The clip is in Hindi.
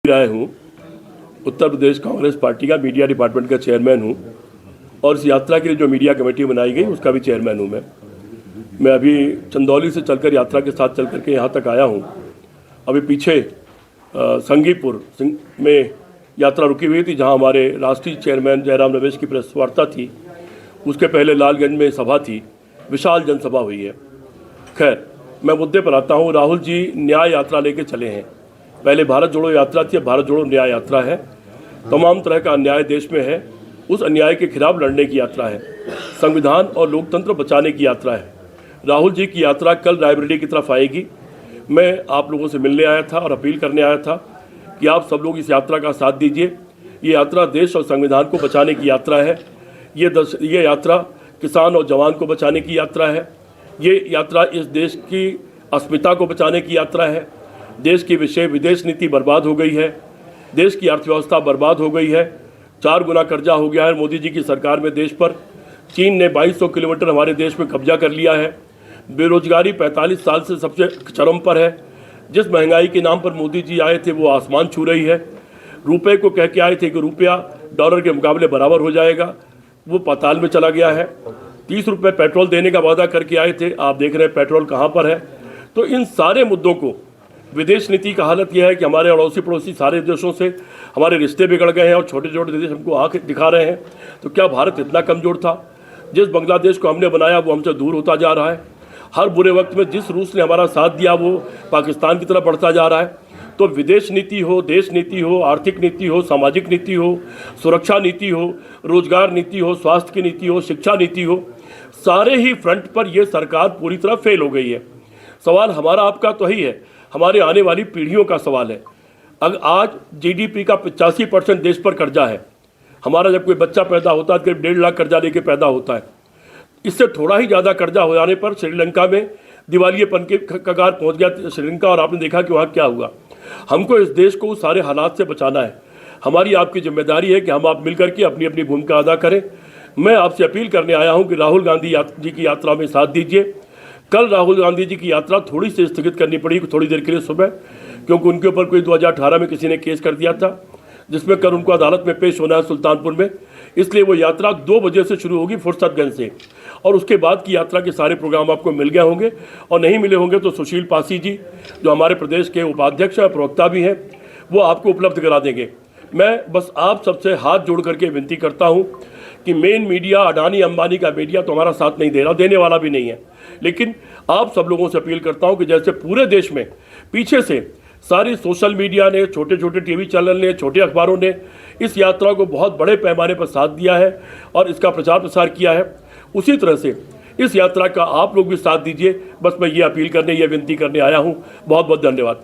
राय हूँ, उत्तर प्रदेश कांग्रेस पार्टी का मीडिया डिपार्टमेंट का चेयरमैन हूँ और इस यात्रा के लिए जो मीडिया कमेटी बनाई गई उसका भी चेयरमैन हूँ मैं अभी चंदौली से चलकर यात्रा के साथ चल करके यहाँ तक आया हूँ। अभी पीछे संगीपुर में यात्रा रुकी हुई थी जहाँ हमारे राष्ट्रीय चेयरमैन जयराम रमेश की प्रेस वार्ता थी। उसके पहले लालगंज में सभा थी, विशाल जनसभा हुई है। खैर, मैं मुद्दे पर आता हूँ। राहुल जी न्याय यात्रा लेके चले हैं। पहले भारत जोड़ो यात्रा थी, अब भारत जोड़ो न्याय यात्रा है। तमाम तरह का अन्याय देश में है, उस अन्याय के खिलाफ लड़ने की यात्रा है। संविधान और लोकतंत्र बचाने की यात्रा है। राहुल जी की यात्रा कल रायबरेली की तरफ आएगी। मैं आप लोगों से मिलने आया था और अपील करने आया था कि आप सब लोग इस यात्रा का साथ दीजिए। ये यात्रा देश और संविधान को बचाने की यात्रा है। ये यात्रा किसान और जवान को बचाने की यात्रा है। ये यात्रा इस देश की अस्मिता को बचाने की यात्रा है। देश की विदेश नीति बर्बाद हो गई है, देश की अर्थव्यवस्था बर्बाद हो गई है। 4 गुना कर्जा हो गया है मोदी जी की सरकार में देश पर। चीन ने 2200 किलोमीटर हमारे देश में कब्जा कर लिया है। बेरोजगारी 45 साल से सबसे चरम पर है। जिस महंगाई के नाम पर मोदी जी आए थे वो आसमान छू रही है। रुपए को कह के आए थे कि रुपया डॉलर के मुकाबले बराबर हो जाएगा, वो पाताल में चला गया है। 30 रुपये पेट्रोल देने का वादा करके आए थे, आप देख रहे हैं पेट्रोल कहाँ पर है। तो इन सारे मुद्दों को, विदेश नीति का हालत यह है कि हमारे अड़ोसी पड़ोसी सारे देशों से हमारे रिश्ते बिगड़ गए हैं और छोटे छोटे देश हमको आंख दिखा रहे हैं। तो क्या भारत इतना कमज़ोर था? जिस बांग्लादेश को हमने बनाया वो हमसे दूर होता जा रहा है। हर बुरे वक्त में जिस रूस ने हमारा साथ दिया वो पाकिस्तान की तरफ बढ़ता जा रहा है। तो विदेश नीति हो, देश नीति हो, आर्थिक नीति हो, सामाजिक नीति हो, सुरक्षा नीति हो, रोजगार नीति हो, स्वास्थ्य की नीति हो, शिक्षा नीति हो, सारे ही फ्रंट पर यह सरकार पूरी तरह फेल हो गई है। सवाल हमारा आपका तो ही है, हमारे आने वाली पीढ़ियों का सवाल है। अगर आज जीडीपी का 85% देश पर कर्जा है। हमारा जब कोई बच्चा पैदा होता है करीब 1.5 लाख कर्जा लेके पैदा होता है। इससे थोड़ा ही ज़्यादा कर्जा हो जाने पर श्रीलंका में दिवालियेपन के कगार पहुंच गया श्रीलंका, और आपने देखा कि वहाँ क्या हुआ। हमको इस देश को उस सारे हालात से बचाना है। हमारी आपकी जिम्मेदारी है कि हम आप मिलकर के अपनी अपनी भूमिका अदा करें। मैं आपसे अपील करने आया हूँ कि राहुल गांधी जी की यात्रा में साथ दीजिए। कल राहुल गांधी जी की यात्रा थोड़ी सी स्थगित करनी पड़ी थोड़ी देर के लिए सुबह, क्योंकि उनके ऊपर कोई 2018 में किसी ने केस कर दिया था जिसमें कल उनको अदालत में पेश होना है सुल्तानपुर में। इसलिए वो यात्रा 2 बजे से शुरू होगी फुर्सतगंज से, और उसके बाद की यात्रा के सारे प्रोग्राम आपको मिल गए होंगे, और नहीं मिले होंगे तो सुशील पासी जी जो हमारे प्रदेश के उपाध्यक्ष और प्रवक्ता भी हैं वो आपको उपलब्ध करा देंगे। मैं बस आप सबसे हाथ जोड़ करके विनती करता हूँ कि मेन मीडिया, अडानी अंबानी का मीडिया तो हमारा साथ नहीं दे रहा, देने वाला भी नहीं है, लेकिन आप सब लोगों से अपील करता हूं कि जैसे पूरे देश में पीछे से सारी सोशल मीडिया ने, छोटे छोटे टीवी चैनल ने, छोटे अखबारों ने इस यात्रा को बहुत बड़े पैमाने पर साथ दिया है और इसका प्रचार प्रसार किया है, उसी तरह से इस यात्रा का आप लोग भी साथ दीजिए। बस मैं ये अपील करने, ये विनती करने आया हूँ। बहुत बहुत धन्यवाद।